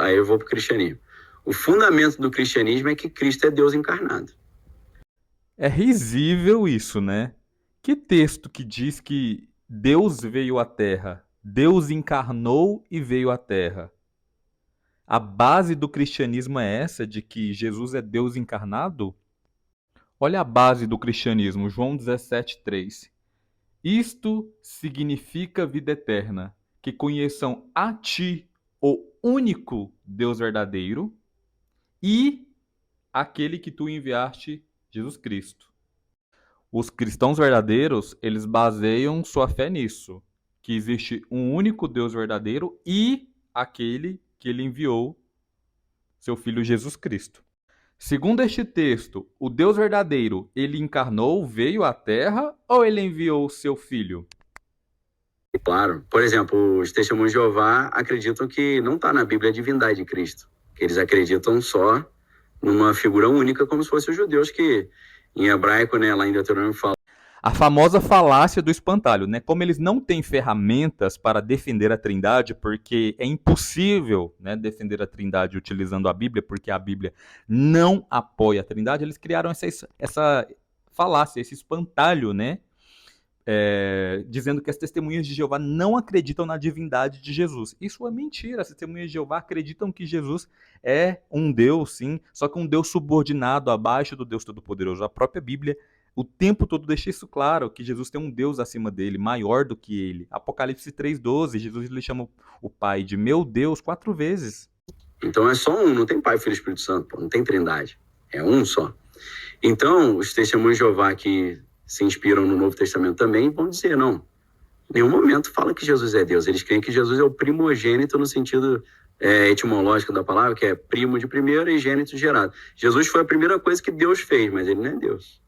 Aí eu vou para o cristianismo. O fundamento do cristianismo é que Cristo é Deus encarnado. É risível isso, né? Que texto que diz que Deus veio à Terra? Deus encarnou e veio à Terra. A base do cristianismo é essa, de que Jesus é Deus encarnado? Olha a base do cristianismo, João 17,3. Isto significa vida eterna, que conheçam a Ti, o único Deus verdadeiro, e aquele que Tu enviaste, Jesus Cristo. Os cristãos verdadeiros, eles baseiam sua fé nisso, que existe um único Deus verdadeiro e aquele que ele enviou, seu filho Jesus Cristo. Segundo este texto, o Deus verdadeiro, ele encarnou, veio à terra ou ele enviou o seu filho? Claro. Por exemplo, os testemunhos de Jeová acreditam que não está na Bíblia a divindade de Cristo. Que eles acreditam só numa figura única, como se fossem os judeus que, em hebraico, né, lá em Deuteronômio fala. A famosa falácia do espantalho, né? Como eles não têm ferramentas para defender a Trindade, porque é impossível, né, defender a Trindade utilizando a Bíblia, porque a Bíblia não apoia a Trindade, eles criaram essa falácia, esse espantalho, né? Dizendo que as testemunhas de Jeová não acreditam na divindade de Jesus. Isso é mentira. As testemunhas de Jeová acreditam que Jesus é um Deus, sim, só que um Deus subordinado abaixo do Deus Todo-Poderoso. A própria Bíblia o tempo todo deixa isso claro, que Jesus tem um Deus acima dele, maior do que ele. Apocalipse 3,12, Jesus lhe chama o Pai de meu Deus 4 vezes. Então é só um, não tem Pai, Filho e Espírito Santo, não tem Trindade. É um só. Então, os testemunhos de Jeová que se inspiram no Novo Testamento também vão dizer, não, em nenhum momento fala que Jesus é Deus. Eles creem que Jesus é o primogênito no sentido etimológico da palavra, que é primo de primeiro e gênito de gerado. Jesus foi a primeira coisa que Deus fez, mas ele não é Deus.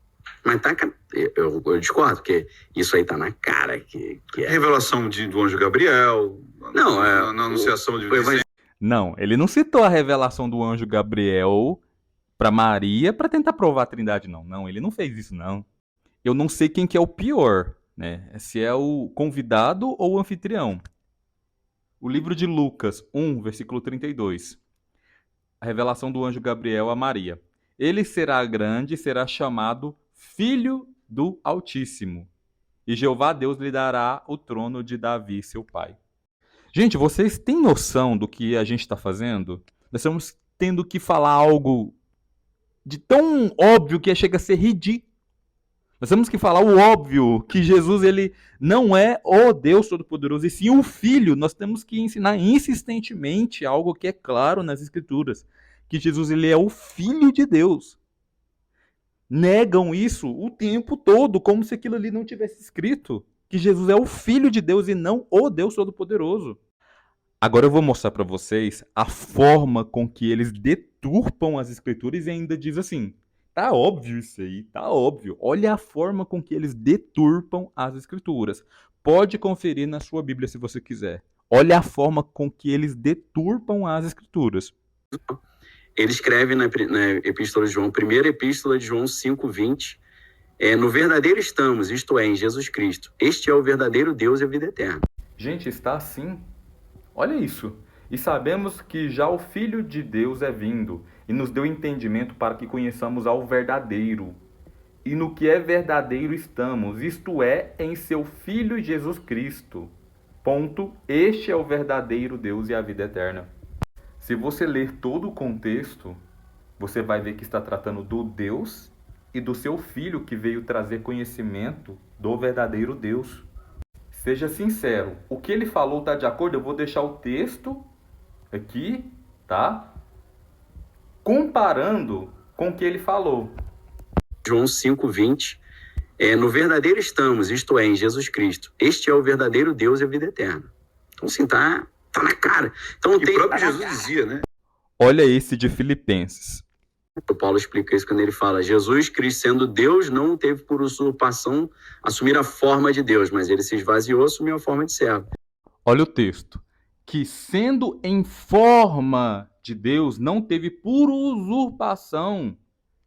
Mas tá, eu discordo, porque isso aí tá na cara que é. Revelação do anjo Gabriel, Não, na anunciação de Não, ele não citou a revelação do anjo Gabriel para Maria para tentar provar a Trindade, não. Não, ele não fez isso, não. Eu não sei quem que é o pior, né? Se é o convidado ou o anfitrião. O livro de Lucas 1, versículo 32. A revelação do anjo Gabriel a Maria. Ele será grande e será chamado Filho do Altíssimo. E Jeová Deus lhe dará o trono de Davi, seu pai. Gente, vocês têm noção do que a gente está fazendo? Nós estamos tendo que falar algo de tão óbvio que chega a ser ridículo. Nós temos que falar o óbvio, que Jesus ele não é o Deus Todo-Poderoso, e sim o Filho. Nós temos que ensinar insistentemente algo que é claro nas Escrituras, que Jesus ele é o Filho de Deus. Negam isso o tempo todo, como se aquilo ali não tivesse escrito, que Jesus é o Filho de Deus e não o Deus Todo-Poderoso. Agora eu vou mostrar para vocês a forma com que eles deturpam as Escrituras e ainda diz assim, tá óbvio isso aí, tá óbvio. Olha a forma com que eles deturpam as Escrituras. Pode conferir na sua Bíblia se você quiser. Olha a forma com que eles deturpam as Escrituras. Ele escreve na Epístola de João, primeira Epístola de João 5,20, no verdadeiro estamos, isto é, em Jesus Cristo. Este é o verdadeiro Deus e a vida eterna. Gente, está assim. Olha isso. E sabemos que já o Filho de Deus é vindo e nos deu entendimento para que conheçamos ao verdadeiro. E no que é verdadeiro estamos, isto é, em seu Filho Jesus Cristo. Ponto. Este é o verdadeiro Deus e a vida eterna. Se você ler todo o contexto, você vai ver que está tratando do Deus e do seu Filho que veio trazer conhecimento do verdadeiro Deus. Seja sincero, o que ele falou está de acordo? Eu vou deixar o texto aqui, tá? Comparando com o que ele falou. João 5,20, no verdadeiro estamos, isto é, em Jesus Cristo. Este é o verdadeiro Deus e a vida eterna. Então, assim, tá na cara. Então, o próprio Jesus dizia, né? Olha esse de Filipenses. O Paulo explica isso quando ele fala, Jesus Cristo sendo Deus não teve por usurpação assumir a forma de Deus, mas ele se esvaziou, assumiu a forma de servo. Olha o texto. Que sendo em forma de Deus, não teve por usurpação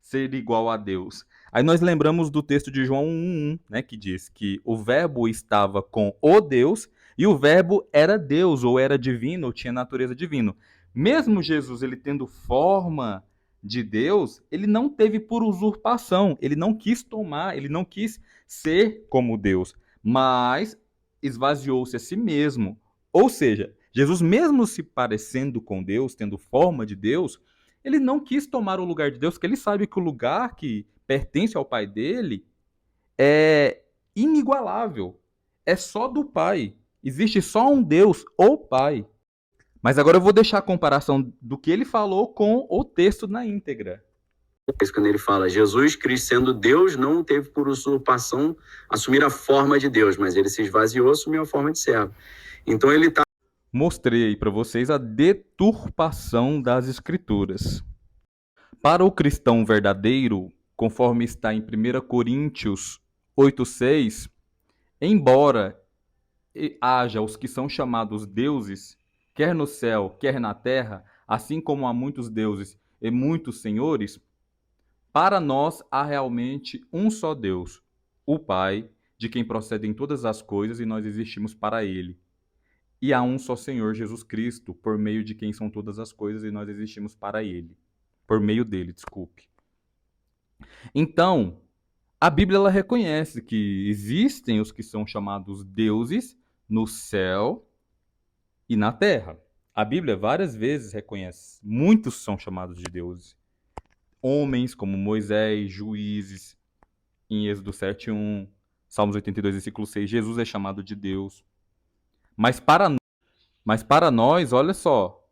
ser igual a Deus. Aí nós lembramos do texto de João 1,1, né, que diz que o verbo estava com o Deus E o verbo era Deus, ou era divino, ou tinha natureza divina. Mesmo Jesus, ele tendo forma de Deus, ele não teve por usurpação, ele não quis tomar, ele não quis ser como Deus, mas esvaziou-se a si mesmo. Ou seja, Jesus, mesmo se parecendo com Deus, tendo forma de Deus, ele não quis tomar o lugar de Deus, porque ele sabe que o lugar que pertence ao Pai dele é inigualável. É só do Pai. Existe só um Deus, o Pai. Mas agora eu vou deixar a comparação do que ele falou com o texto na íntegra. Isso quando ele fala, Jesus Cristo sendo Deus não teve por usurpação assumir a forma de Deus, mas ele se esvaziou, assumiu a forma de servo. Então ele está... Mostrei aí para vocês a deturpação das escrituras. Para o cristão verdadeiro, conforme está em 1 Coríntios 8,6, embora haja os que são chamados deuses, quer no céu, quer na terra, assim como há muitos deuses e muitos senhores, para nós há realmente um só Deus, o Pai, de quem procedem todas as coisas e nós existimos para Ele. E há um só Senhor, Jesus Cristo, por meio de quem são todas as coisas e nós existimos para Ele. Por meio dele, desculpe. Então, a Bíblia ela reconhece que existem os que são chamados deuses no céu e na terra. A Bíblia várias vezes reconhece. Muitos são chamados de deuses. Homens como Moisés, juízes, em Êxodo 7:1, Salmos 82, versículo 6, Jesus é chamado de Deus. Mas para nós, olha só,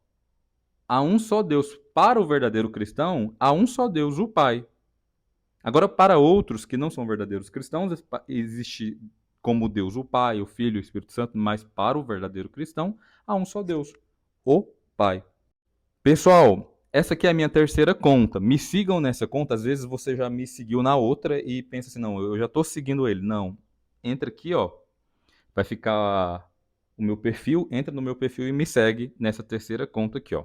há um só Deus. Para o verdadeiro cristão, há um só Deus, o Pai. Agora, para outros que não são verdadeiros cristãos, existe como Deus o Pai, o Filho e o Espírito Santo, mas para o verdadeiro cristão, há um só Deus, o Pai. Pessoal, essa aqui é a minha terceira conta. Me sigam nessa conta. Às vezes você já me seguiu na outra e pensa assim, não, eu já estou seguindo ele. Não. Entra aqui, ó. Vai ficar o meu perfil. Entra no meu perfil e me segue nessa terceira conta aqui, ó.